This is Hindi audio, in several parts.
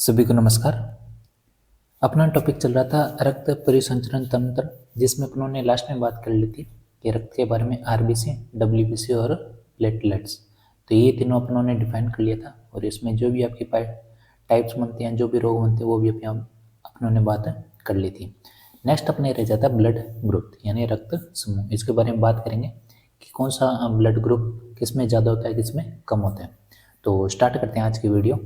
सभी को नमस्कार। अपना टॉपिक चल रहा था रक्त परिसंचरण तंत्र, जिसमें अपनों ने लास्ट में बात कर ली थी कि रक्त के बारे में आरबीसी, डब्ल्यूबीसी और प्लेटलेट्स। तो ये तीनों अपनों ने डिफाइन कर लिया था और इसमें जो भी आपकी टाइप्स बनते हैं, जो भी रोग बनते हैं, वो भी अपनों ने बात कर ली थी। नेक्स्ट अपने रह जाता है ब्लड ग्रुप यानी रक्त समूह। इसके बारे में बात करेंगे कि कौन सा ब्लड ग्रुप किस में ज़्यादा होता है, किस में कम होता है। तो स्टार्ट करते हैं आज की वीडियो।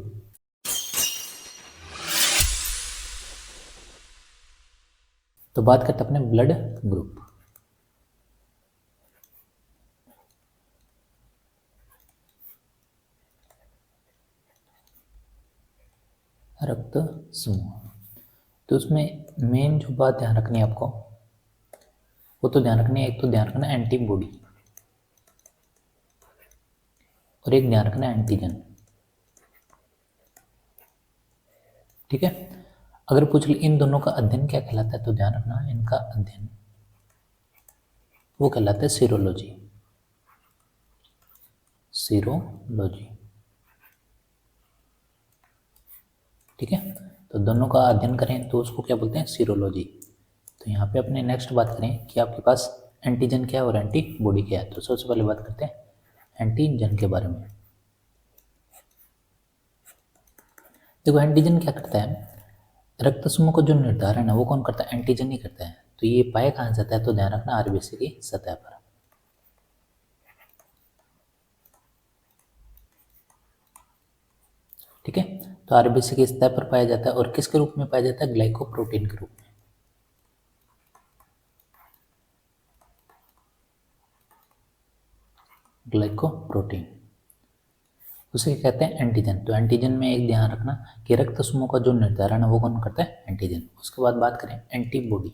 तो बात करते हैं अपने ब्लड ग्रुप। रक्त समूह, तो उसमें मेन जो बात ध्यान रखनी है आपको, वो तो ध्यान रखनी है, एक तो ध्यान रखना एंटीबॉडी और एक ध्यान रखना एंटीजन। ठीक है, अगर पूछ ले इन दोनों का अध्ययन क्या कहलाता है, तो ध्यान रखना इनका अध्ययन वो कहलाता है सीरोलॉजी। सीरोलॉजी, ठीक है। तो दोनों का अध्ययन करें तो उसको क्या बोलते हैं, सीरोलॉजी। तो यहाँ पे अपने नेक्स्ट बात करें कि आपके पास एंटीजन क्या है और एंटीबॉडी क्या है। तो सबसे पहले बात करते हैं एंटीजन के बारे में। देखो एंटीजन क्या करता है, रक्त समूह का जो निर्धारण है वो कौन करता है, एंटीजन ही करता है। तो ये पाया कहाँ जाता है, तो ध्यान रखना आरबीसी की सतह पर। ठीक है, तो आरबीसी की सतह पर पाया जाता है और किसके रूप में पाया जाता है, ग्लाइकोप्रोटीन के रूप में। ग्लाइकोप्रोटीन उसे कहते हैं एंटीजन। तो एंटीजन में एक ध्यान रखना कि रक्त समूह का जो निर्धारण है वो कौन करता है, एंटीजन। उसके बाद बात करें एंटीबॉडी।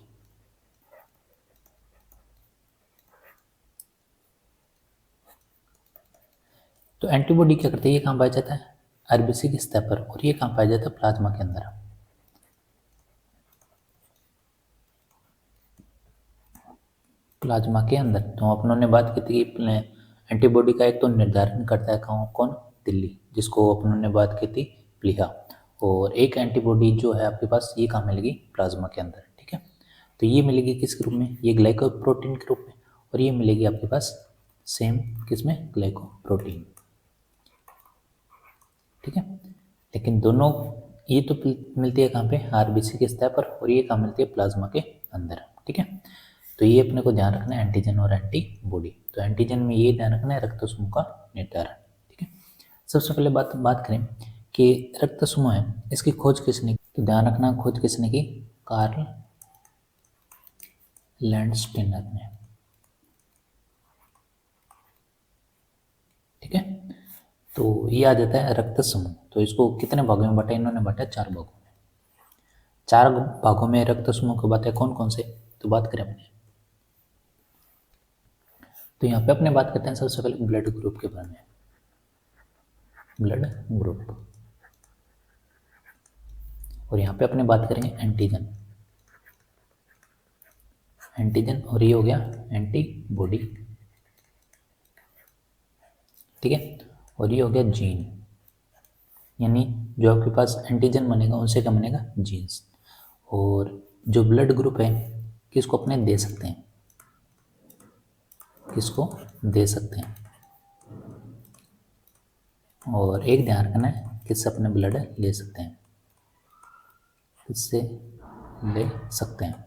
तो एंटीबॉडी क्या करती है, ये कहाँ पाया जाता है, आरबीसी की सतह पर, और ये कहाँ पाया जाता है, प्लाज्मा के अंदर। प्लाज्मा के अंदर। तो अपनों ने बात की थी कि एंटीबॉडी का एक तो निर्धारण करता है कौन, तिल्ली, जिसको अपनों ने बात की थी प्लीहा। और एक एंटीबॉडी जो है आपके पास, ये कहाँ मिलेगी, प्लाज्मा के अंदर। ठीक है, तो ये मिलेगी किस रूप में, ये ग्लाइकोप्रोटीन के रूप में, और ये मिलेगी आपके पास सेम किसमें, ग्लाइकोप्रोटीन। ठीक है, लेकिन दोनों ये तो मिलती है कहाँ पे, आरबीसी की सतह पर, और ये कहाँ मिलती है, प्लाज्मा के अंदर। ठीक है, तो ये अपने को ध्यान रखना है एंटीजन और एंटीबॉडी। तो एंटीजन में ये ध्यान रखना है रक्त समूह का निर्धारण। ठीक है, सबसे पहले बात करें कि रक्त समूह है, इसकी खोज किसने की, तो ध्यान रखना खोज किसने की, कार्ल लैंडस्टीनर ने। ठीक है, तो ये आ जाता है रक्त समूह। तो इसको कितने भागों में बांटा, इन्होंने बांटा 4 भागों में। 4 भागों में रक्त समूह को बांटे कौन कौन से, तो बात करें अपने, तो यहाँ पे अपने बात करते हैं सबसे पहले ब्लड ग्रुप के बारे में। ब्लड ग्रुप, और यहाँ पे अपने बात करेंगे एंटीजन। एंटीजन, और ये हो गया एंटीबॉडी। ठीक है, और ये हो गया जीन, यानी जो आपके पास एंटीजन बनेगा उनसे क्या बनेगा, जीन्स। और जो ब्लड ग्रुप है किसको अपने दे सकते हैं, किसको दे सकते हैं, और एक ध्यान रखना है किससे अपने ब्लड ले सकते हैं, किससे ले सकते हैं।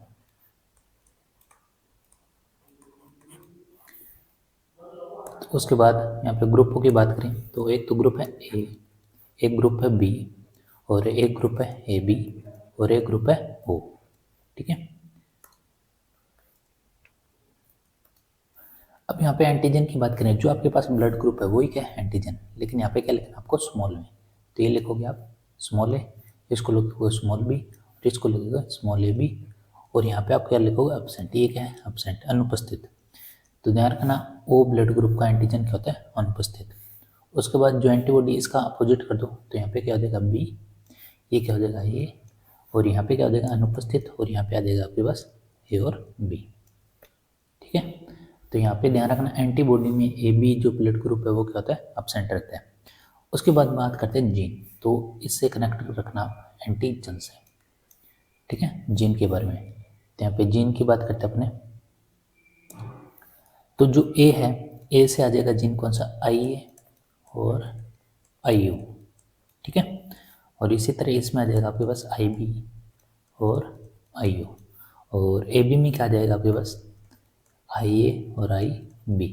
तो उसके बाद यहाँ पे ग्रुपों की बात करें तो एक तो ग्रुप है ए, एक ग्रुप है बी, और एक ग्रुप है ए बी, और एक ग्रुप है ओ। ठीक है, अब यहाँ पे एंटीजन की बात करें, जो आपके पास ब्लड ग्रुप है वही क्या है, एंटीजन। लेकिन यहाँ पे क्या लिखना आपको, स्मॉल में। तो ये लिखोगे आप स्मॉल ए, इसको लिखोगे स्मॉल बी, और इसको लिखोगे स्मॉल ए बी, और यहाँ पे आप क्या लिखोगे, एब्सेंट। ये क्या है, एब्सेंट, अनुपस्थित। तो ध्यान रखना ओ ब्लड ग्रुप का एंटीजन क्या होता है, अनुपस्थित। उसके बाद जो एंटीबॉडी, इसका अपोजिट कर दो, तो यहाँ पे क्या हो जाएगा, बी, ये क्या हो जाएगा, ए, और यहाँ पे क्या हो जाएगा, अनुपस्थित, और यहाँ पे आ जाएगा आपके पास ए और बी। ठीक है, तो यहाँ पे ध्यान रखना एंटीबॉडी में ए बी जो ब्लड ग्रुप है वो क्या होता है, एब्सेंट रहता है। उसके बाद बात करते हैं जीन। तो इससे कनेक्ट रखना एंटीजन्स है, ठीक है, जीन के बारे में। तो यहाँ पे जीन की बात करते हैं अपने, तो जो ए है, ए से आ जाएगा जीन कौन सा, आई ए और आई यू, ठीक है। और इसी तरह इसमें आ जाएगा आपके पास आई बी और आई यू, और ए बी में क्या आ जाएगा आपके पास, आई ए और आई बी,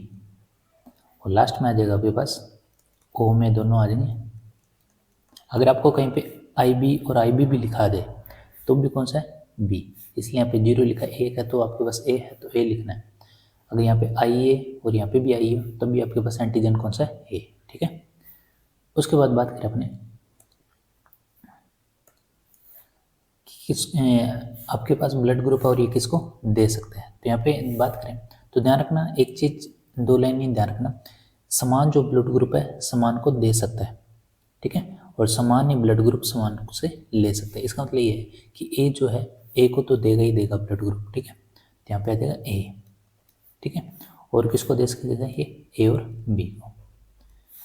और लास्ट में आ जाएगा आपके पास ओ में दोनों आ जाएंगे। अगर आपको कहीं पे आई बी और आई बी भी लिखा दे तो भी कौन सा है, बी, इसलिए यहाँ पे जीरो लिखा है, एक है तो आपके पास ए है तो ए लिखना है। अगर यहाँ पे आई ए और यहाँ पे भी आई ए तब भी आपके पास एंटीजन कौन सा है, ए, ठीक है। उसके बाद बात करें अपने किस आपके पास ब्लड ग्रुप है और ये किसको दे सकते हैं, तो यहाँ पे बात करें तो ध्यान रखना एक चीज़, दो लाइन में ध्यान रखना, समान जो ब्लड ग्रुप है समान को दे सकता है, ठीक है, और समान ही ब्लड ग्रुप समान से ले सकते हैं। इसका मतलब ये है कि ए जो है, ए को तो देगा ही देगा ब्लड ग्रुप, ठीक है, तो यहाँ पे आ जाएगा ए, ठीक है, और किसको दे सकते हैं, ये ए और बी को।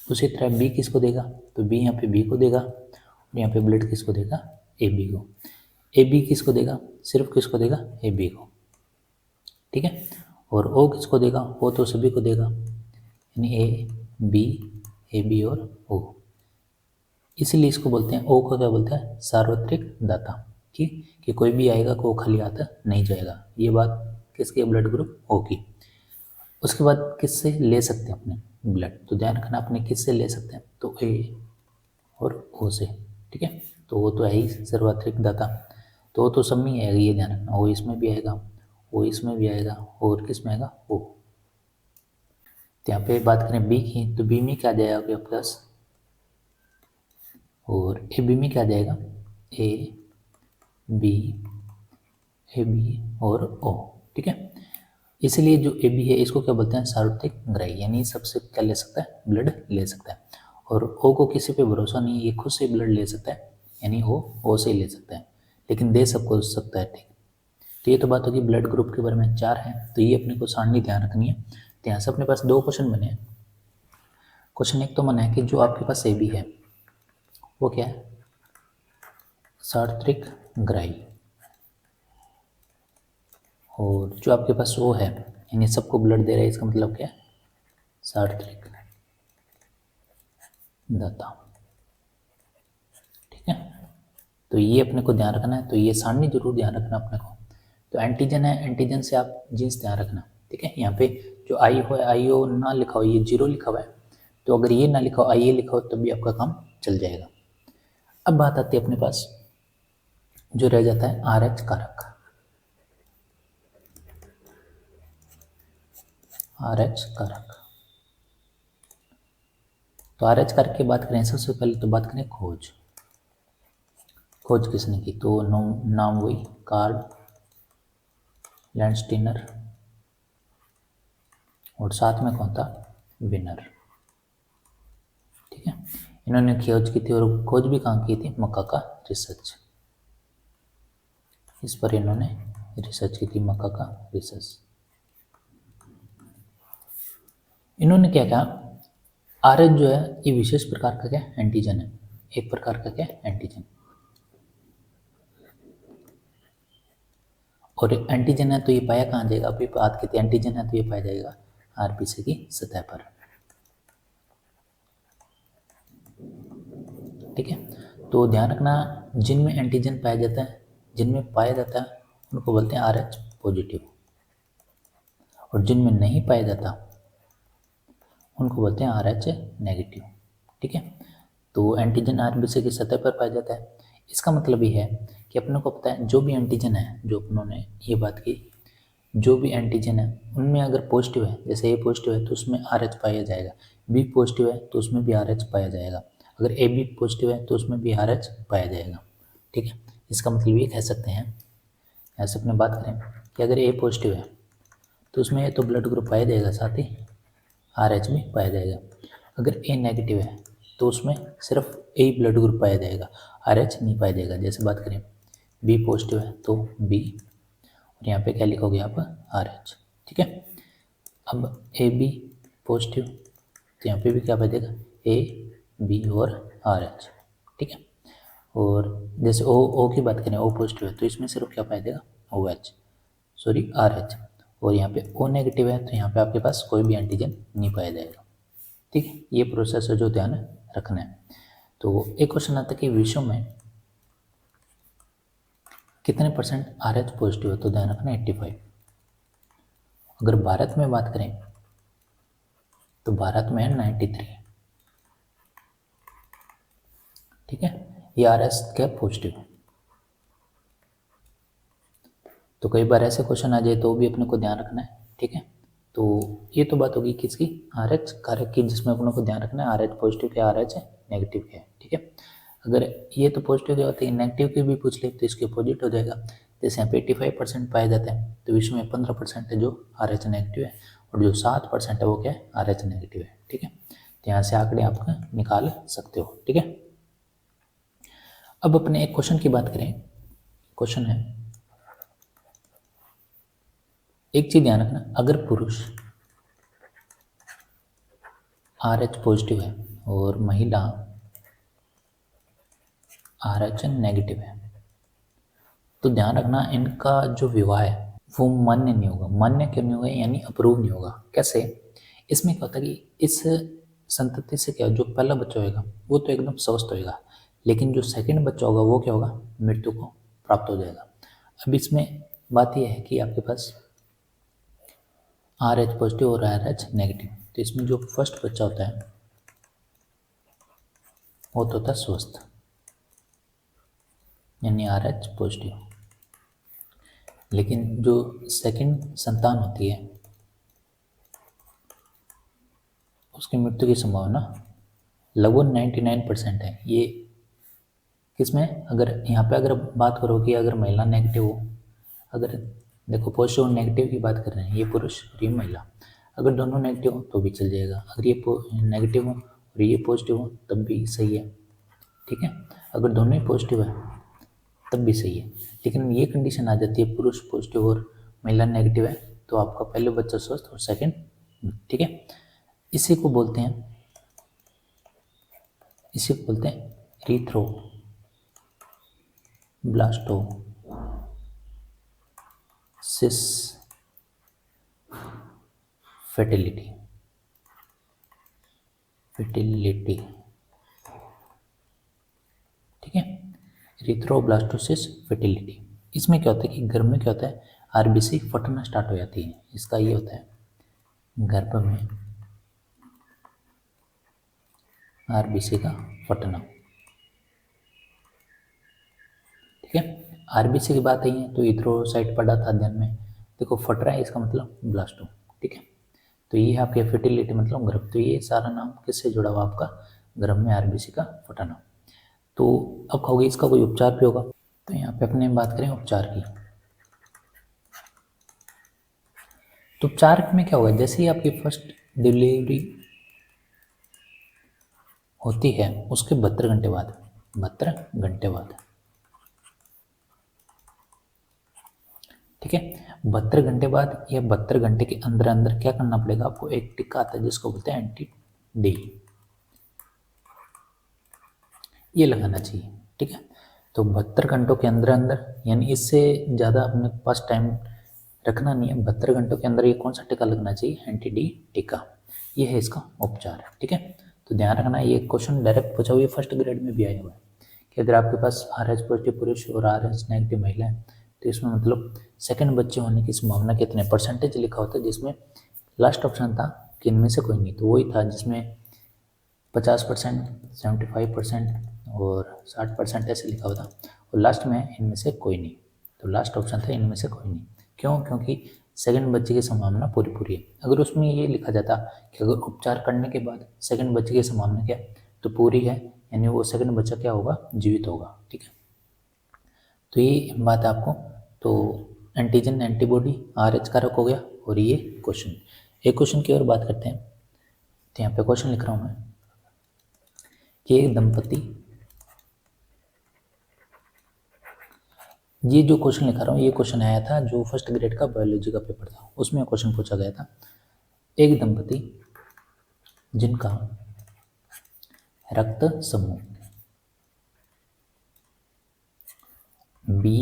उसी तरह बी किसको देगा, तो बी यहाँ पे बी को देगा, और यहाँ पे ब्लड किसको देगा, ए बी को। ए बी किसको देगा, सिर्फ किसको देगा, ए बी को, ठीक है, और ओ किसको देगा, ओ तो सभी को देगा, यानी ए बी और ओ। इसीलिए इसको बोलते हैं, ओ को क्या बोलते हैं, सार्वत्रिक दाता, कि कोई भी आएगा को खाली हाथ नहीं जाएगा। ये बात किसके, ब्लड ग्रुप ओ की। उसके बाद किससे ले सकते हैं अपने ब्लड, तो ध्यान रखना अपने किससे ले सकते हैं, तो ए और ओ से, ठीक है, तो वो तो है ही सर्वाधिक दाता, तो वो तो सब में आएगा, ये ध्यान रखना, ओ इसमें भी आएगा, ओ इसमें भी आएगा, और किस में आएगा, ओ। तो यहाँ पे बात करें बी की, तो बी में क्या जाएगा आपके पास, और ए बी में क्या जाएगा, ए बी और ओ, ठीक है। इसलिए जो ए बी है इसको क्या बोलते हैं, सार्वत्रिक ग्राही, यानी सबसे क्या ले सकता है, ब्लड ले सकता है। और ओ को किसी पे भरोसा नहीं है, ये खुद से ब्लड ले सकता है, यानी ओ से ले सकता है, लेकिन दे सबको सकता है, ठीक। तो ये तो बात होगी ब्लड ग्रुप के बारे में, 4 है, तो ये अपने को सारणी ध्यान रखनी है। तो यहाँ से अपने पास 2 क्वेश्चन बने हैं। क्वेश्चन एक तो बना है कि जो आपके पास ए बी है वो क्या है, सार्वत्रिक ग्राही, और जो आपके पास ओ है यानी सबको ब्लड दे रहा है, इसका मतलब क्या है, सार्वत्रिक दाता, ठीक है। तो ये अपने को ध्यान रखना है, तो ये सारणी जरूर ध्यान रखना अपने को। तो एंटीजन है, एंटीजन से आप जीन्स ध्यान रखना, ठीक है। यहाँ पे जो आई हो, आई ओ ना लिखा हो, ये 0 लिखा हुआ है, तो अगर ये ना लिखा हो, आई ए लिखा हो, तब भी आपका काम चल जाएगा। अब बात आती है अपने पास जो रह जाता है आर एच कारक, आर एच कारक। तो आर एच कारक की बात करें, सबसे पहले तो बात करें खोज किसने की, तो नाम वही कार्ल लैंडस्टीनर, और साथ में कौन था, विनर, ठीक है। इन्होंने खोज की थी, और खोज भी कहाँ की थी, मक्का का रिसर्च, इस पर इन्होंने रिसर्च की थी, मक्का का रिसर्च। इन्होंने क्या कहा, आर एच जो है ये विशेष प्रकार का क्या एंटीजन है, एक प्रकार का क्या एंटीजन, और एंटीजन है तो ये पाया कहाँ जाएगा, अभी बात की थी एंटीजन है तो ये पाया जाएगा आरबीसी की सतह पर, ठीक है। तो ध्यान रखना, जिनमें एंटीजन पाया जाता है, जिनमें पाया जाता है उनको बोलते हैं आर एच पॉजिटिव, और जिनमें नहीं पाया जाता उनको बोलते हैं आर एच नेगेटिव, ठीक है। तो एंटीजन आरबीसी की सतह पर पाया जाता है। इसका मतलब ये है कि अपने को पता है जो भी एंटीजन है, जो उन्होंने ये बात की, जो भी एंटीजन है उनमें अगर पॉजिटिव है, जैसे ए पॉजिटिव है तो उसमें आर एच पाया जाएगा, बी पॉजिटिव है तो उसमें भी आर एच पाया जाएगा, अगर ए बी पॉजिटिव है तो उसमें भी आर एच पाया जाएगा, ठीक है। इसका मतलब ये कह सकते हैं, ऐसे अपने बात करें कि अगर ए पॉजिटिव है तो उसमें तो ब्लड ग्रुप पाया जाएगा, साथ ही आर एच भी पाया जाएगा। अगर ए नेगेटिव है तो उसमें सिर्फ ए ब्लड ग्रुप पाया जाएगा, आर एच नहीं पाया जाएगा। जैसे बात करें बी पॉजिटिव है तो बी, और यहाँ पे क्या लिखोगे आप, आर एच, ठीक है। अब ए बी पॉजिटिव तो यहाँ पे भी क्या पाया जाएगा, ए बी और आर एच, ठीक है। और जैसे ओ की बात करें, ओ पॉजिटिव है तो इसमें सिर्फ क्या पाया जाएगा, OH, सॉरी RH। और यहाँ पे O नेगेटिव है तो यहाँ पे आपके पास कोई भी एंटीजन नहीं पाया जाएगा। ठीक है, ये प्रोसेस है जो ध्यान रखना है। तो एक क्वेश्चन आता है कि विश्व में कितने % RH पॉजिटिव है, तो ध्यान रखना 85। अगर भारत में बात करें तो भारत में है 93। ठीक है, ये RH क्या पॉजिटिव। तो कई बार ऐसे क्वेश्चन आ जाए तो भी अपने को ध्यान रखना है। ठीक है, तो ये तो बात होगी किसकी, RH कारक की, जिसमें अपने को ध्यान रखना है RH पॉजिटिव क्या, RH नेगेटिव क्या है। ठीक है, अगर ये तो पॉजिटिव क्या होती है, नेगेटिव की भी पूछ ले तो इसके अपोजिट हो जाएगा। जैसे यहाँ पे 85% पाया जाता है तो विश्व में 15% है जो RH नेगेटिव है, और जो 7% है वो क्या है, RH नेगेटिव है। ठीक है, तो यहाँ से आंकड़े आप निकाल सकते हो। ठीक है, अब अपने एक क्वेश्चन की बात करें। क्वेश्चन है, एक चीज ध्यान रखना, अगर पुरुष RH पॉजिटिव है और महिला RH नेगेटिव है, तो ध्यान रखना इनका जो विवाह है वो मान्य नहीं होगा। मान्य क्यों नहीं होगा, यानी अप्रूव नहीं होगा। कैसे, इसमें क्या होता है कि इस संतति से क्या, जो पहला बच्चा होगा वो तो एकदम स्वस्थ होगा, लेकिन जो सेकंड बच्चा होगा वो क्या होगा, मृत्यु को प्राप्त हो जाएगा। अब इसमें बात यह है कि आपके पास RH पॉजिटिव और RH नेगेटिव, तो इसमें जो फर्स्ट बच्चा होता है वो तो होता है स्वस्थ, यानी RH पॉजिटिव। लेकिन जो सेकंड संतान होती है उसकी मृत्यु की संभावना लगभग 99% है। ये किसमें, अगर यहाँ पे अगर बात करो कि अगर महिला नेगेटिव हो, अगर देखो पॉजिटिव और नेगेटिव की बात कर रहे हैं, ये पुरुष और ये महिला, अगर दोनों नेगेटिव हो तो भी चल जाएगा। अगर ये नेगेटिव हो और ये पॉजिटिव हो तब भी सही है। ठीक है, अगर दोनों ही पॉजिटिव है तब भी सही है। लेकिन ये कंडीशन आ जाती है पुरुष पॉजिटिव और महिला नेगेटिव है तो आपका पहले बच्चा स्वस्थ और सेकंड। ठीक है, इसी को बोलते हैं रीथ्रो ब्लास्टोसिस फर्टिलिटी। ठीक है, रीथ्रोब्लास्टोसिस फर्टिलिटी। इसमें क्या होता है कि गर्भ में क्या होता है, RBC फटना स्टार्ट हो जाती है। इसका ये होता है गर्भ में RBC का फटना। ठीक है, RBC की बात आई है तो इथ्रोसाइट पढ़ा था अध्ययन में, देखो फट रहा है इसका मतलब ब्लास्टो। ठीक है, तो ये है आपके फर्टिलिटी मतलब गर्भ। तो ये सारा नाम किससे जुड़ा हुआ, आपका गर्भ में RBC का फटना। तो अब कहोगे इसका कोई उपचार भी होगा, तो यहाँ पे अपने बात करें उपचार की। तो उपचार में क्या होगा, जैसे ही आपकी फर्स्ट डिलीवरी होती है उसके 72 घंटे बाद, 72 घंटे बाद, ठीक है, 72 घंटे बाद या 72 घंटे के अंदर अंदर क्या करना पड़ेगा आपको, एक टीका आता है जिसको बोलते हैं एंटी डी, ये लगाना चाहिए। ठीक है, तो 72 घंटों के अंदर अंदर, यानी इससे ज़्यादा अपने पास टाइम रखना नहीं है। 72 घंटों के अंदर ये कौन सा टीका लगना चाहिए, एंटी डी टीका। ये है इसका उपचार। ठीक है, तो ध्यान रखना ये क्वेश्चन डायरेक्ट पूछा हुआ है, फर्स्ट ग्रेड में भी आया हुआ है कि अगर आपके पास RH पॉजिटिव पुरुष और RH नेगेटिव महिला है तो इसमें मतलब सेकंड बच्चे होने की संभावना कितने परसेंटेज लिखा होता है, जिसमें लास्ट ऑप्शन था कि इनमें से कोई नहीं, तो वही था जिसमें 50%, 75% और 60% ऐसे लिखा हुआ था, और लास्ट में इनमें से कोई नहीं। तो लास्ट ऑप्शन था इनमें से कोई नहीं। क्यों, क्योंकि सेकंड बच्चे की संभावना पूरी पूरी है। अगर उसमें ये लिखा जाता कि अगर उपचार करने के बाद सेकंड बच्चे की संभावना क्या है, तो पूरी है, यानी वो सेकंड बच्चा क्या होगा, जीवित होगा। ठीक है, तो ये बात है आपको। तो एंटीजन एंटीबॉडी RH कारक हो गया। और ये क्वेश्चन, एक क्वेश्चन की और बात करते हैं। तो यहाँ पे क्वेश्चन लिख रहा हूँ मैं कि एक दंपति, ये जो क्वेश्चन लिखा रहा हूँ ये क्वेश्चन आया था जो फर्स्ट ग्रेड का बायोलॉजी का पेपर था, उसमें क्वेश्चन पूछा गया था। एक दंपति जिनका रक्त समूह बी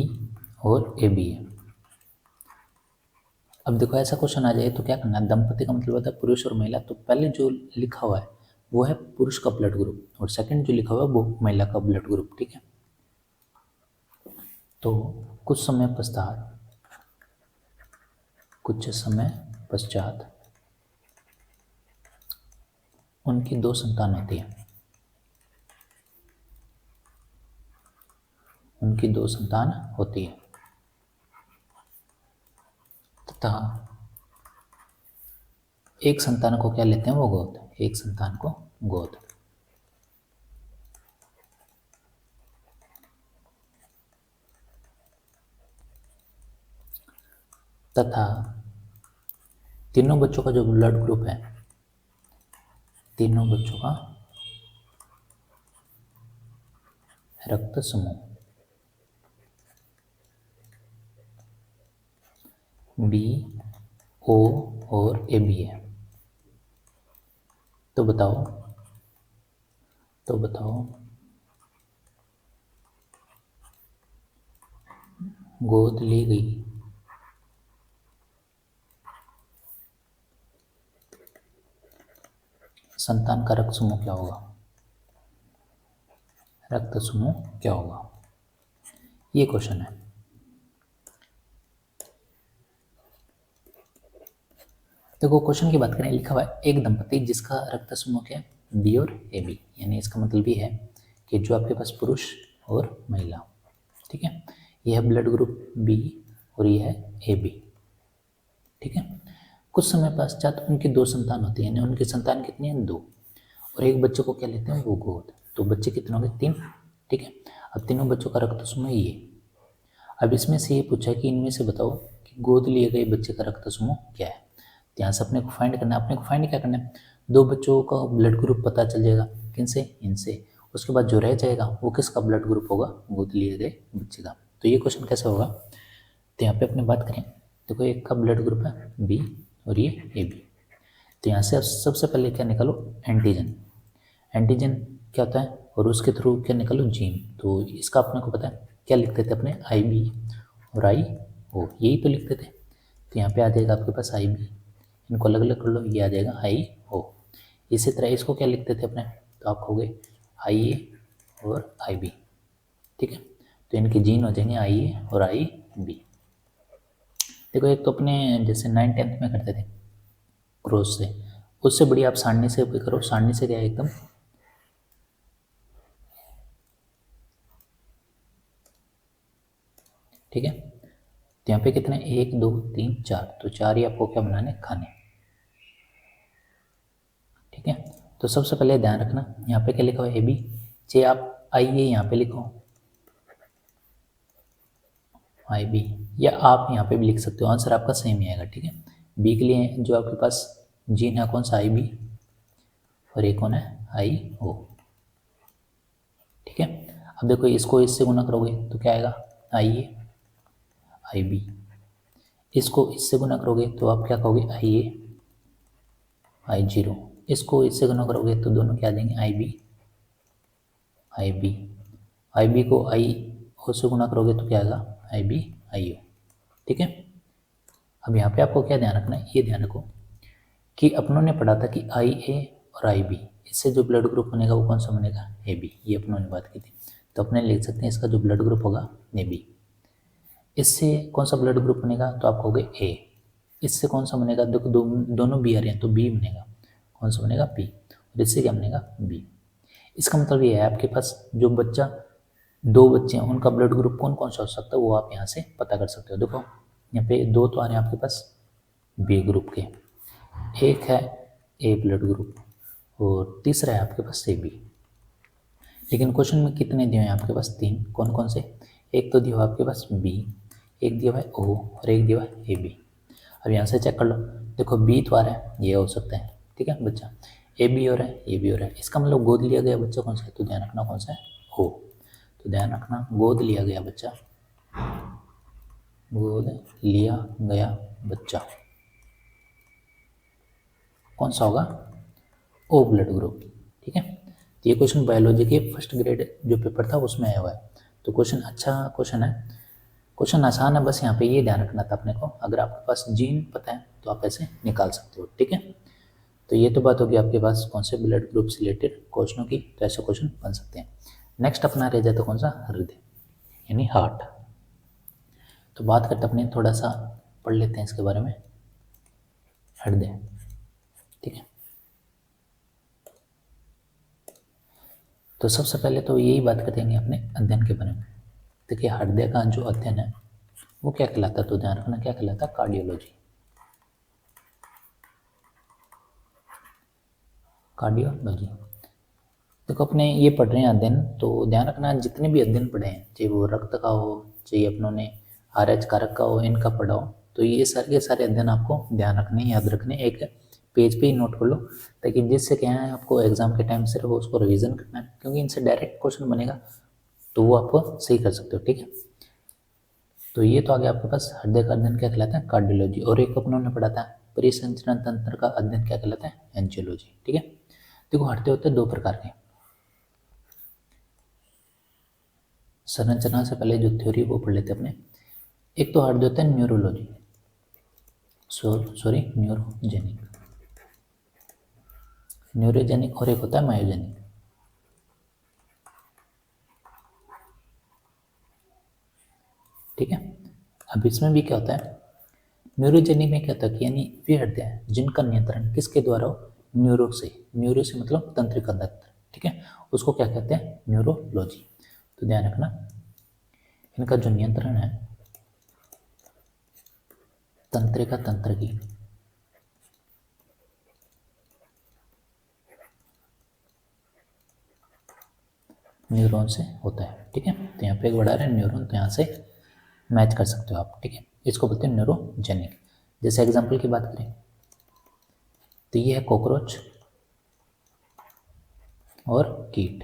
और ए बी है। अब देखो ऐसा क्वेश्चन आ जाए तो क्या करना है, दंपति का मतलब होता है पुरुष और महिला, तो पहले जो लिखा हुआ है वो है पुरुष का ब्लड ग्रुप और सेकंड जो लिखा हुआ है वो महिला का ब्लड ग्रुप, ठीक है। तो कुछ समय पश्चात उनकी दो संतान होती है, तथा एक संतान को क्या लेते हैं वो गोद, तथा तीनों बच्चों का जो ब्लड ग्रुप है, तीनों बच्चों का रक्त समूह बी, ओ और ए बी है। तो बताओ गोद ली गई संतान का रक्त समूह क्या होगा, ये क्वेश्चन है। देखो क्वेश्चन की बात करें, लिखा हुआ है एक दंपति जिसका रक्त समूह क्या है, बी और ए बी, यानी इसका मतलब ये है कि जो आपके पास पुरुष और महिला, ठीक है, यह है ब्लड ग्रुप बी और यह है ए बी, ठीक है। कुछ समय पश्चात उनकी दो संतान होती है, यानी उनकी संतान कितनी है, दो, और एक बच्चे को क्या लेते हैं वो गोद, तो बच्चे कितने होंगे, तीन, ठीक है। अब तीनों बच्चों का रक्त समूह ये, अब इसमें से ये पूछा कि इनमें से बताओ कि गोद लिए गए बच्चे का रक्त समूह क्या है। तो यहाँ से अपने को फाइंड करना है, क्या करना है, दो बच्चों का ब्लड ग्रुप पता चल जाएगा, किनसे, इनसे, उसके बाद जो रह जाएगा वो किसका ब्लड ग्रुप होगा, गोद लिए गए बच्चे का। तो ये क्वेश्चन कैसे होगा, तो यहाँ पे अपने बात करें, देखो एक का ब्लड ग्रुप है बी और ये ए बी, तो यहाँ से सबसे पहले क्या निकालो, एंटीजन क्या होता है, और उसके थ्रू क्या निकालो, जीन। तो इसका अपने को पता है, क्या लिखते थे अपने, आई बी और आई ओ, यही तो लिखते थे। तो यहाँ पे आ जाएगा आपके पास आई बी, इनको अलग अलग कर लो, ये आ जाएगा आई ओ। इसी तरह इसको क्या लिखते थे अपने, तो आप कहोगे आई ए और आई बी, ठीक है। तो इनके जीन हो जाएंगे आई ए और आई बी। देखो एक तो अपने जैसे 9th-10th में करते थे क्रॉस से, उससे बड़ी आप सारणी से भी करो, सारणी से क्या है एकदम, ठीक है। तो यहाँ पे कितने, 1 2 3 4, तो 4 ही आपको क्या बनाने, खाने, ठीक है। तो सबसे पहले ध्यान रखना यहाँ पे क्या लिखा हुआ है, ए बी, चाहे आप आई ए यहाँ पे लिखो, आई बी, या आप यहाँ पे भी लिख सकते हो, आंसर आपका सेम ही आएगा, ठीक है। बी के लिए जो आपके पास जीन है कौन सा, आई बी, और एक कौन है, आई ओ, ठीक है। अब देखो इसको इससे गुना करोगे तो क्या आएगा, आई ए आई बी, इसको इससे गुना करोगे तो आप क्या कहोगे, आई ए आई जीरो, इसको इससे गुना करोगे तो दोनों क्या आ जाएंगे, आई बी आई बी को आई ओ से गुना करोगे तो क्या आएगा, आई बी आई ओ, ठीक है। अब यहाँ पे आपको क्या ध्यान रखना है, ये ध्यान रखो कि अपनों ने पढ़ा था कि आई ए और आई बी, इससे जो ब्लड ग्रुप बनेगा वो कौन सा बनेगा, ए बी, ये अपनों ने बात की थी। तो अपने लिख सकते हैं इसका जो ब्लड ग्रुप होगा ए बी। इससे कौन सा ब्लड ग्रुप बनेगा, तो आप कहोगे ए। इससे कौन सा बनेगा, देखो दोनों बी आ रहे हैं तो बी बनेगा, कौन सा बनेगा, बी, और इससे क्या बनेगा, बी। इसका मतलब ये है आपके पास जो बच्चा, दो बच्चे हैं उनका ब्लड ग्रुप कौन कौन सा हो सकता है वो आप यहाँ से पता कर सकते हो। देखो यहाँ पे दो तो आ रहे हैं आपके पास बी ग्रुप के, एक है ए ब्लड ग्रुप और तीसरा है आपके पास ए बी। लेकिन क्वेश्चन में कितने दिए हैं आपके पास, तीन, कौन कौन से, एक तो दिया हुआ आपके पास बी, एक दिया हुआ है ओ और एक दिया हुआ है ए बी। अब यहाँ से चेक कर लो, देखो बी तो आ रहा है, ये हो सकता है, ठीक है बच्चा, ए बी हो रहा है, ये भी हो रहा है, इसका मतलब गोद लिया गया बच्चा कौन सा है, तो ध्यान रखना कौन सा है, ओ। तो ध्यान रखना गोद लिया गया बच्चा, गोद लिया गया बच्चा कौन सा होगा, ओ ब्लड ग्रुप, ठीक है। तो ये क्वेश्चन बायोलॉजी के फर्स्ट ग्रेड जो पेपर था उसमें आया हुआ है। तो क्वेश्चन अच्छा क्वेश्चन है, क्वेश्चन आसान है, बस यहाँ पे ये ध्यान रखना था अपने को, अगर आपके पास जीन पता है तो आप ऐसे निकाल सकते हो। ठीक है, तो ये तो बात होगी आपके पास कौन से ब्लड ग्रुप से रिलेटेड क्वेश्चनों की, तो ऐसे क्वेश्चन बन सकते हैं। नेक्स्ट अपना रह जाता कौन सा, हृदय यानी हार्ट। तो बात करते अपने थोड़ा सा पढ़ लेते हैं इसके बारे में, हृदय। ठीक है, तो सबसे पहले तो यही बात करेंगे अपने अध्ययन के बारे में। देखिए हृदय का जो अध्ययन है वो क्या कहलाता है, तो ध्यान रखना क्या कहलाता है, कार्डियोलॉजी। कार्डियोलॉजी देखो अपने ये पढ़ रहे हैं अध्ययन, तो ध्यान रखना जितने भी अध्ययन पढ़े हैं, चाहे वो रक्त का हो, चाहे अपनों ने RH कारक का हो, इनका पढ़ा हो, तो ये सारे के सारे अध्ययन आपको ध्यान रखने, याद रखने, एक पेज पे ही नोट कर लो, ताकि जिससे क्या है आपको एग्जाम के टाइम सिर्फ उसको रिवीजन करना है, क्योंकि इनसे डायरेक्ट क्वेश्चन बनेगा तो वो आप सही कर सकते हो। ठीक है, तो ये तो आगे आपके पास हृदय का अध्ययन क्या कहलाता है, कार्डियोलॉजी। और एक अपनों ने पढ़ा था परिसंचरण तंत्र का अध्ययन क्या कहलाता है, एंजियोलॉजी। ठीक है, देखो हृदय होते हैं दो प्रकार के। संरचना से पहले जो थ्योरी वो पढ़ लेते अपने, एक तो हृदय होता है न्यूरोलॉजी, सॉरी न्यूरोजेनिक, न्यूरोजेनिक, और एक होता है मायोजेनिक। ठीक है, अब इसमें भी क्या होता है, न्यूरोजेनिक में क्या होता है कि यानी वे हृदय है जिनका नियंत्रण किसके द्वारा हो, न्यूरो से मतलब तंत्रिका तंत्र। ठीक है, उसको क्या कहते हैं, न्यूरोलॉजी। तो ध्यान रखना इनका जो नियंत्रण है तंत्रिका तंत्र की, न्यूरॉन से होता है। ठीक है, तो यहाँ पे एक बड़ा है न्यूरॉन, तो यहाँ से मैच कर सकते हो आप। ठीक है, इसको बोलते हैं न्यूरोजेनिक। जैसे एग्जांपल की बात करें तो ये है कॉकरोच और कीट।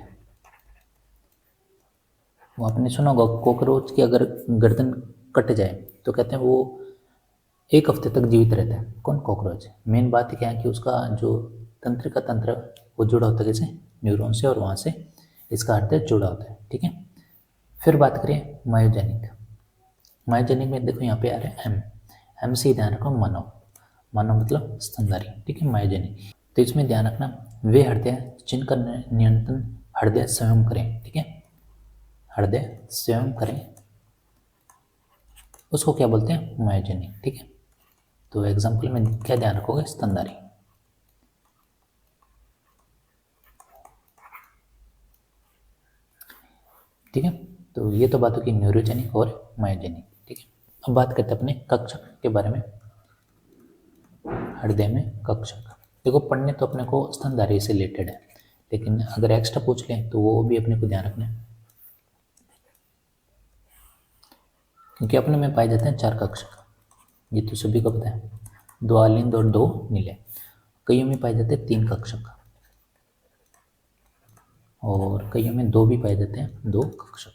वो आपने सुना होगा कॉकरोच की अगर गर्दन कट जाए तो कहते हैं वो 1 हफ्ते तक जीवित रहता है। कौन, कॉकरोच। मेन बात क्या है कि उसका जो तंत्रिका तंत्र वो जुड़ा होता है किसे, न्यूरॉन से, और वहाँ से इसका हृदय जुड़ा होता है। ठीक है, फिर बात करें मायोजेनिक। मायोजेनिक में देखो यहाँ पे आ रहा है एम से ध्यान रखो, मानव, मानव मतलब स्तनधारी। ठीक है, मायोजेनिक। तो इसमें ध्यान रखना वे हृदय जिनका नियंत्रण हृदय स्वयं करें। ठीक है, हृदय स्वयं करें उसको क्या बोलते हैं, मायोजेनिक। ठीक है, तो एग्जाम्पल में क्या ध्यान रखोगे, स्तनधारी। ठीक है, तो ये तो बात होगी न्यूरोजेनिक और मायोजेनिक। ठीक है, अब बात करते हैं अपने कक्षक के बारे में। हृदय में कक्षक देखो पढ़ने तो अपने को स्तनधारी से रिलेटेड है, लेकिन अगर एक्स्ट्रा पूछ लें तो वो भी अपने को ध्यान रखना है, क्योंकि अपने में पाए जाते हैं 4 कक्षक। ये तो सभी को पता है, 2 आलिंद और 2 नीले। कईयों में पाए जाते हैं 3 कक्षक, और कईयों में 2 भी पाए जाते हैं, 2 कक्षक।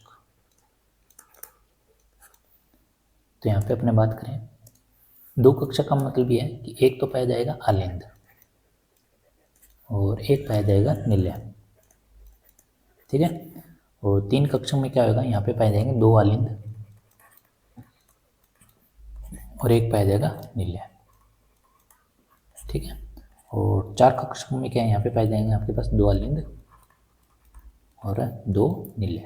तो यहाँ पे अपने बात करें 2 कक्षक का मतलब ये है कि एक तो पाया जाएगा आलिंद और एक पाया जाएगा नीले। ठीक है, और 3 कक्षक में क्या होगा, यहाँ पे पाए जाएंगे 2 आलिंद और एक पाया जाएगा नीले। ठीक है, और 4 कक्षक में क्या है, यहाँ पे पाए जाएंगे आपके पास 2 आलिंद और 2 नीले।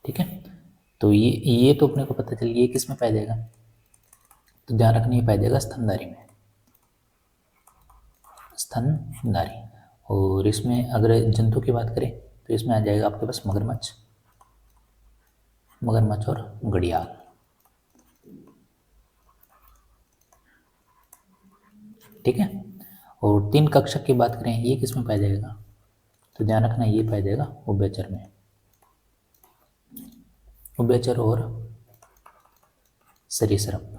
ठीक है, तो ये तो अपने को पता चल, ये किस में पाया जाएगा, तो ध्यान रखना ये पाया जाएगा स्तनधारी में, स्तनधारी। और इसमें अगर जंतु की बात करें तो इसमें आ जाएगा आपके पास मगरमच्छ, मगरमच्छ और घड़ियाल। ठीक है, और 3 कक्षक की बात करें ये किस में पाया जाएगा, तो ध्यान रखना ये पाया जाएगा उभयचर में, उभयचर और सरीसृप,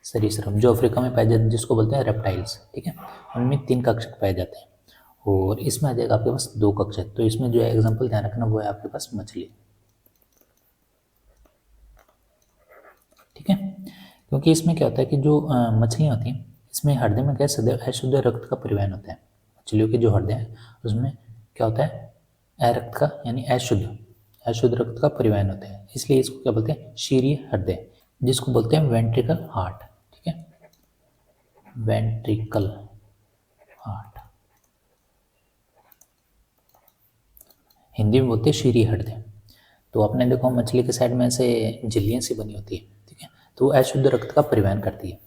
सरीसृप जो अफ्रीका में पाए जाते हैं जिसको बोलते हैं रेप्टाइल्स। ठीक है, उनमें 3 कक्षक पाए जाते हैं, और इसमें आ जाएगा आपके पास 2 कक्षक। तो इसमें जो है एग्जाम्पल ध्यान रखना वो है आपके पास मछली। ठीक है, क्योंकि इसमें क्या होता है कि जो मछलियाँ होती हैं इसमें हृदय में क्या सदैव अशुद्ध रक्त का परिवहन होता है। मछलियों के जो हृदय है उसमें क्या होता है, अरक्त का यानी अशुद्ध रक्त का परिवहन होता है, इसलिए इसको क्या बोलते हैं, शीरीय हृदय, जिसको बोलते हैं वेंट्रिकल हार्ट। ठीक है, वेंट्रिकल हार्ट हिंदी में बोलते हैं शीरीय हृदय। तो आपने देखो मछली के साइड में से झिल्लियाँ सी बनी होती है, ठीक है, तो वो अशुद्ध रक्त का परिवहन करती है।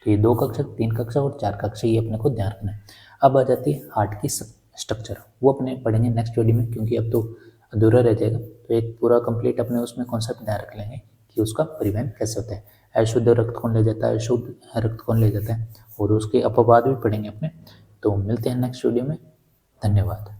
तो ये 2 कक्षा, 3 कक्षा और 4 कक्षा, ये अपने को ध्यान रखना है। अब आ जाती है हार्ट की स्ट्रक्चर, वो अपने पढ़ेंगे नेक्स्ट वीडियो में, क्योंकि अब तो अधूरा रह जाएगा। तो एक पूरा कंप्लीट अपने उसमें कॉन्सेप्ट ध्यान रख लेंगे कि उसका परिवहन कैसे होता है, अशुद्ध रक्त कौन ले जाता है, शुद्ध रक्त कौन ले जाता है, और उसके अपवाद भी पढ़ेंगे अपने। तो मिलते हैं नेक्स्ट वीडियो में। धन्यवाद।